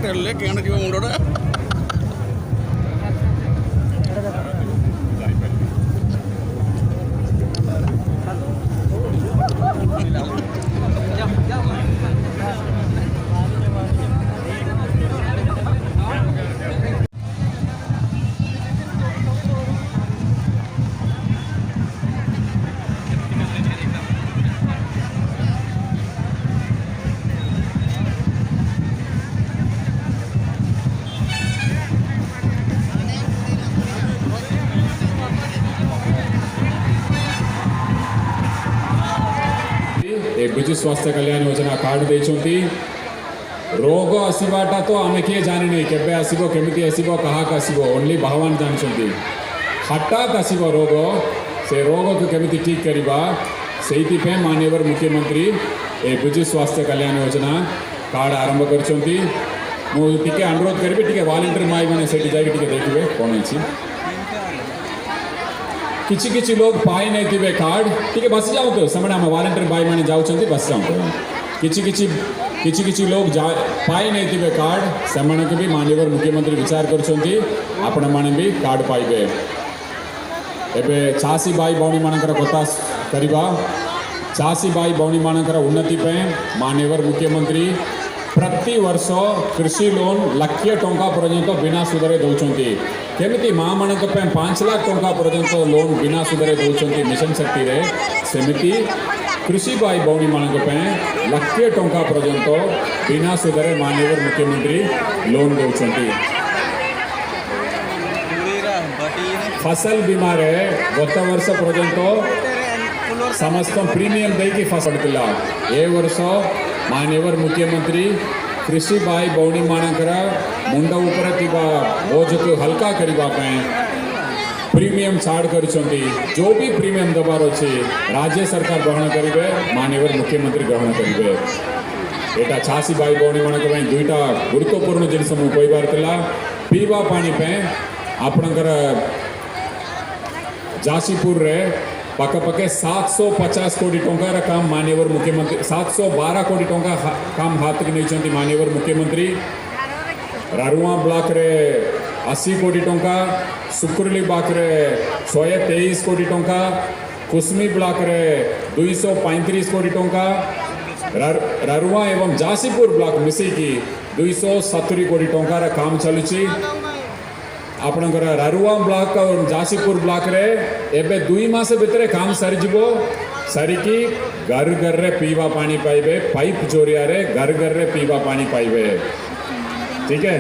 Doctor केणके मुंडोड़ा Biju स्वास्थ्य Kalyan Yojana card देछंती रोग आसीबाटा तो आमे किए जानि नहीं केबे आसीबो केमिति आसीबो कहा का आसीबो ओनली भगवान जानछंती हठात आसीबो रोग से रोग को केमिति ठीक करिबा सेहिति पे माननीय मुख्यमंत्री ए विजु स्वास्थ्य कल्याण योजना कार्ड आरंभ करछंती मो टिके अनुरोध करबे टिके वॉलंटियर माई माने सेठी जाई टिके देखिबे कोन अछि किछि किछि लोग पाई नहीं थिबे कार्ड ठीक है बस जाओ तो समय आम वॉलंटियर भाई मैंने जाऊँ बस जाओ किछि किछि लोग पाई नहीं थिबे कार्ड से भी माननीय मुख्यमंत्री विचार करछंती आपण माने भी कार्ड पाइबे एबे चासी भाई भौणी मानकर कथा करिबा चासी भाई भौणी मानकर उन्नति पे माननीय मुख्यमंत्री प्रति वर्ष कृषि लोन लक्षे टंका पर्यंत बिना सुधरे दौरान केमिति माँ मान 5 लाख टंका पर्यंत लोन बिना सुधरे दौरान मिशन शक्ति रे सेमिति कृषि भाई भौणी मान लक्षे टंका पर्यंत बिना सुधरे माननीय मुख्यमंत्री लोन दौरान फसल बीमा रे गत वर्ष पर्यंत समस्त प्रीमियम देकी फसल पड़ता ए वर्ष माननीय मुख्यमंत्री कृषि भाई भौणी मानकर मुंड उपर बोझ को हल्का करने प्रीमियम छाड़ कर जो भी प्रीमियम दबार अच्छे राज्य सरकार ग्रहण करेंगे माननीय मुख्यमंत्री ग्रहण करेंगे एटा चासी भाई भौणी मान दुईटा गुरुत्वपूर्ण जिनस मुझे कहबार पीवा पानी पे आपणकर जासीपुर रे पके 750 कोटी टंकार काम माननीय मुख्यमंत्री 712 कोटी टंका काम हाथ की नहीं माननीय मुख्यमंत्री रारुआ ब्लॉक रे 80 कोटी टंका सुकुरली ब्लॉक रे 123 कोटी टंका कुसमी ब्लॉक रे 235 कोटी टंका रारुआ एवं जासीपुर ब्लॉक मिसेकी 270 कोटी टंकार काम चलुची आपणकर रारुआ ब्लॉक और जासीपुर ब्लॉक रे एबे 2 मास भितर काम सरीजिबो सरिकी घर घर रे पीवा पानी पाइबे पाइप जोरिया रे घर घर रे पीवा पानी पाइबे ठीक है।